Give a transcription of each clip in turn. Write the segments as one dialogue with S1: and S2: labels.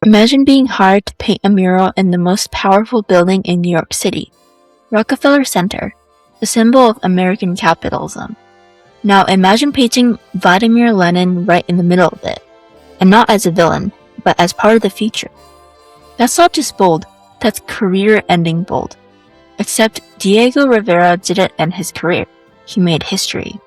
S1: Imagine being hired to paint a mural in the most powerful building in New York City, Rockefeller Center, the symbol of American capitalism. Now imagine painting Vladimir Lenin right in the middle of it, and not as a villain, but as part of the future. That's not just bold, that's career-ending bold. Except Diego Rivera didn't end his career, he made history.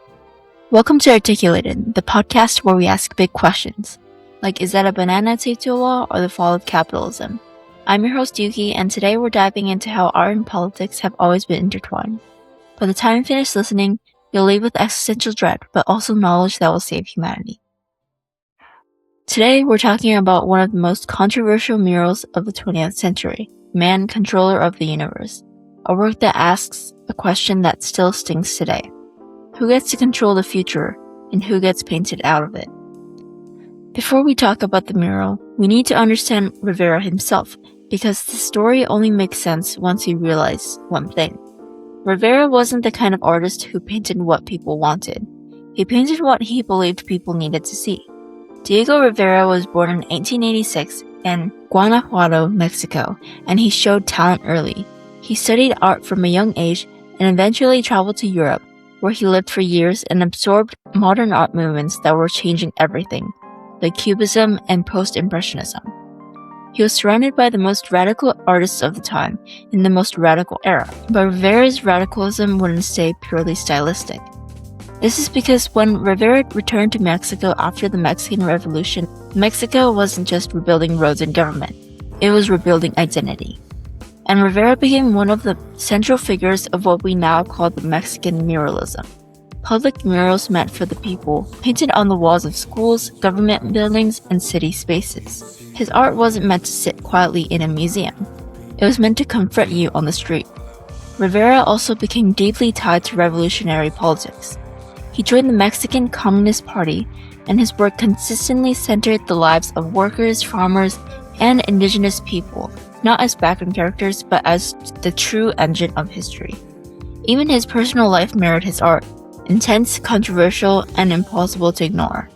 S1: Welcome to Articulated, the podcast where we ask big questions. Like, is that a banana taped to a wall or the fall of capitalism? I'm your host Youki, and today we're diving into how art and politics have always been intertwined. By the time you finish listening, you'll leave with existential dread, but also knowledge that will save humanity. Today we're talking about one of the most controversial murals of the 20th century, Man, Controller of the Universe, a work that asks a question that still stings today. Who gets to control the future, and who gets painted out of it? Before we talk about the mural, we need to understand Rivera himself, because the story only makes sense once you realize one thing. Rivera wasn't the kind of artist who painted what people wanted. He painted what he believed people needed to see. Diego Rivera was born in 1886 in Guanajuato, Mexico, and he showed talent early. He studied art from a young age and eventually traveled to Europe, where he lived for years and absorbed modern art movements that were changing everything, like Cubism and Post-Impressionism. He was surrounded by the most radical artists of the time in the most radical era, but Rivera's radicalism wouldn't stay purely stylistic. This is because when Rivera returned to Mexico after the Mexican Revolution, Mexico wasn't just rebuilding roads and government, it was rebuilding identity. And Rivera became one of the central figures of what we now call the Mexican muralism. Public murals meant for the people, painted on the walls of schools, government buildings, and city spaces. His art wasn't meant to sit quietly in a museum. It was meant to confront you on the street. Rivera also became deeply tied to revolutionary politics. He joined the Mexican Communist Party, and his work consistently centered the lives of workers, farmers, and indigenous people, not as background characters, but as the true engine of history. Even his personal life mirrored his art. Intense, controversial, and impossible to ignore.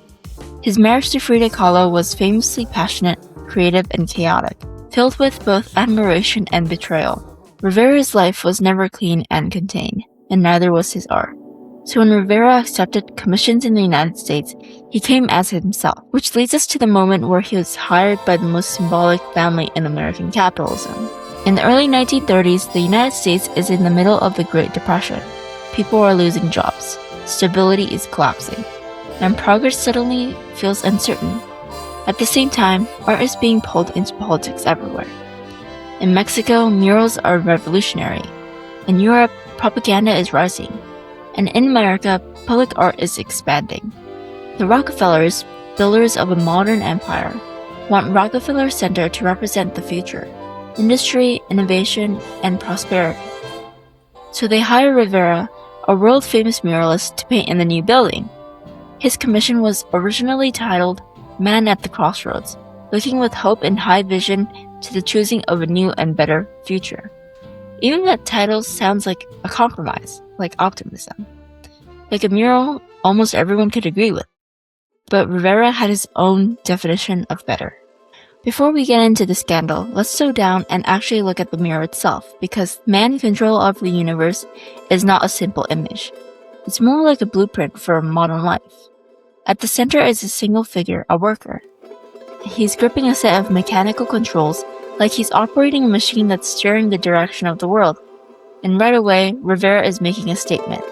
S1: His marriage to Frida Kahlo was famously passionate, creative, and chaotic, filled with both admiration and betrayal. Rivera's life was never clean and contained, and neither was his art. So when Rivera accepted commissions in the United States, he came as himself, which leads us to the moment where he was hired by the most symbolic family in American capitalism. In the early 1930s, the United States is in the middle of the Great Depression. People are losing jobs, stability is collapsing, and progress suddenly feels uncertain. At the same time, art is being pulled into politics everywhere. In Mexico, murals are revolutionary. In Europe, propaganda is rising. And in America, public art is expanding. The Rockefellers, builders of a modern empire, want Rockefeller Center to represent the future, industry, innovation, and prosperity. So they hire Rivera, a world-famous muralist, to paint in the new building. His commission was originally titled Man at the Crossroads, looking with hope and high vision to the choosing of a new and better future. Even that title sounds like a compromise, like optimism. Like a mural almost everyone could agree with. But Rivera had his own definition of better. Before we get into the scandal, let's slow down and actually look at the mural itself, because Man, Control of the Universe is not a simple image. It's more like a blueprint for modern life. At the center is a single figure, a worker. He's gripping a set of mechanical controls, like he's operating a machine that's steering the direction of the world. And right away, Rivera is making a statement.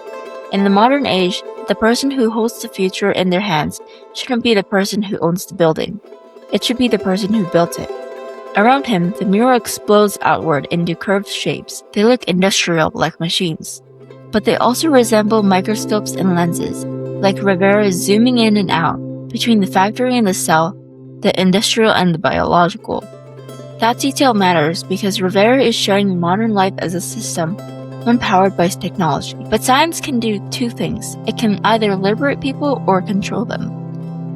S1: In the modern age, the person who holds the future in their hands shouldn't be the person who owns the building. It should be the person who built it. Around him, the mural explodes outward into curved shapes. They look industrial, like machines. But they also resemble microscopes and lenses, like Rivera is zooming in and out, between the factory and the cell, the industrial and the biological. That detail matters because Rivera is showing modern life as a system, one powered by technology. But science can do two things. It can either liberate people or control them.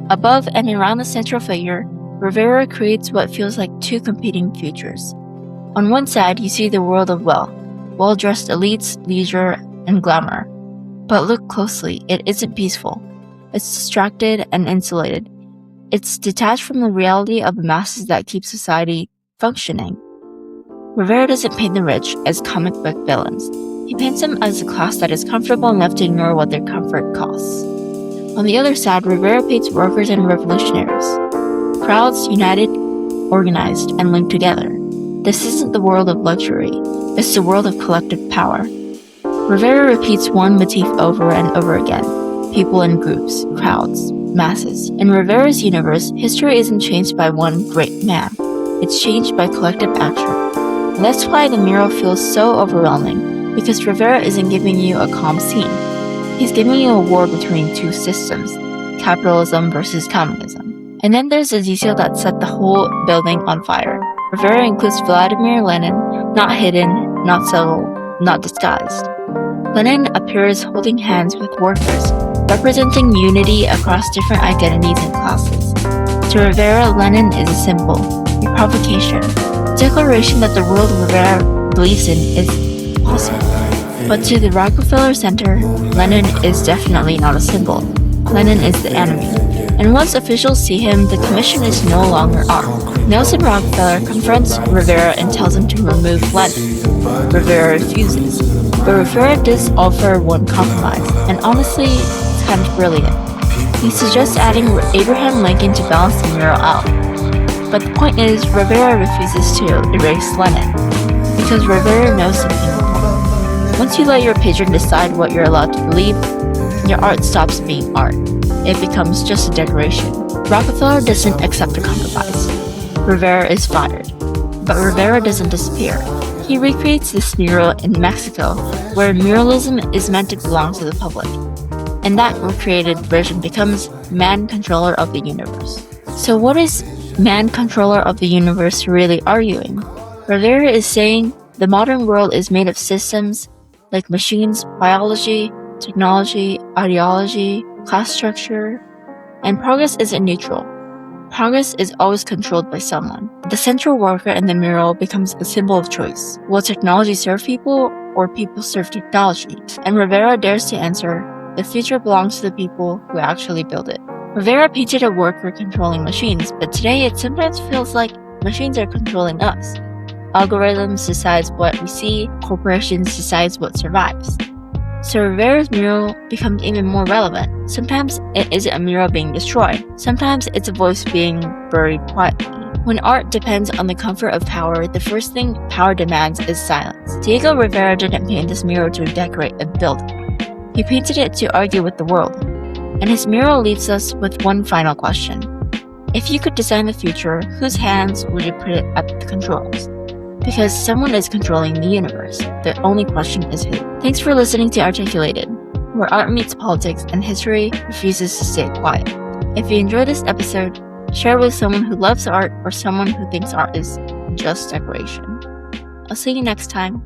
S1: Above and around the central figure, Rivera creates what feels like two competing futures. On one side, you see the world of well-dressed elites, leisure, and glamour. But look closely, it isn't peaceful. It's distracted and insulated. It's detached from the reality of the masses that keep society functioning. Rivera doesn't paint the rich as comic book villains. He paints them as a class that is comfortable enough to ignore what their comfort costs. On the other side, Rivera paints workers and revolutionaries. Crowds united, organized, and linked together. This isn't the world of luxury, it's the world of collective power. Rivera repeats one motif over and over again. People in groups, crowds, masses. In Rivera's universe, history isn't changed by one great man. It's changed by collective action. And that's why the mural feels so overwhelming, because Rivera isn't giving you a calm scene. He's giving you a war between two systems, capitalism versus communism. And then there's a detail that set the whole building on fire. Rivera includes Vladimir Lenin, not hidden, not subtle, not disguised. Lenin appears holding hands with workers, representing unity across different identities and classes. To Rivera, Lenin is a symbol, a provocation, a declaration that the world Rivera believes in is possible. But to the Rockefeller Center, Lenin is definitely not a symbol. Lenin is the enemy. And once officials see him, the commission is no longer on. Nelson Rockefeller confronts Rivera and tells him to remove Lenin. Rivera refuses. But Rivera does offer one compromise, and honestly, it's kind of brilliant. He suggests adding Abraham Lincoln to balance the mural out. But the point is, Rivera refuses to erase Lenin, because Rivera knows something more. Once you let your patron decide what you're allowed to believe, your art stops being art. It becomes just a decoration. Rockefeller doesn't accept a compromise. Rivera is fired. But Rivera doesn't disappear. He recreates this mural in Mexico, where muralism is meant to belong to the public. And that recreated version becomes man controller of the universe. So what is man controller of the universe really arguing? Rivera is saying the modern world is made of systems like machines, biology, technology, ideology, class structure, and progress isn't neutral. Progress is always controlled by someone. The central worker in the mural becomes a symbol of choice. Will technology serve people, or people serve technology? And Rivera dares to answer, the future belongs to the people who actually build it. Rivera painted a worker controlling machines, but today it sometimes feels like machines are controlling us. Algorithms decide what we see, corporations decide what survives. So Rivera's mural becomes even more relevant. Sometimes it isn't a mural being destroyed. Sometimes it's a voice being buried quietly. When art depends on the comfort of power, the first thing power demands is silence. Diego Rivera didn't paint this mural to decorate a building. He painted it to argue with the world. And his mural leaves us with one final question. If you could design the future, whose hands would you put it at the controls? Because someone is controlling the universe. The only question is who. Thanks for listening to Articulated, where art meets politics and history refuses to stay quiet. If you enjoyed this episode, share it with someone who loves art or someone who thinks art is just decoration. I'll see you next time.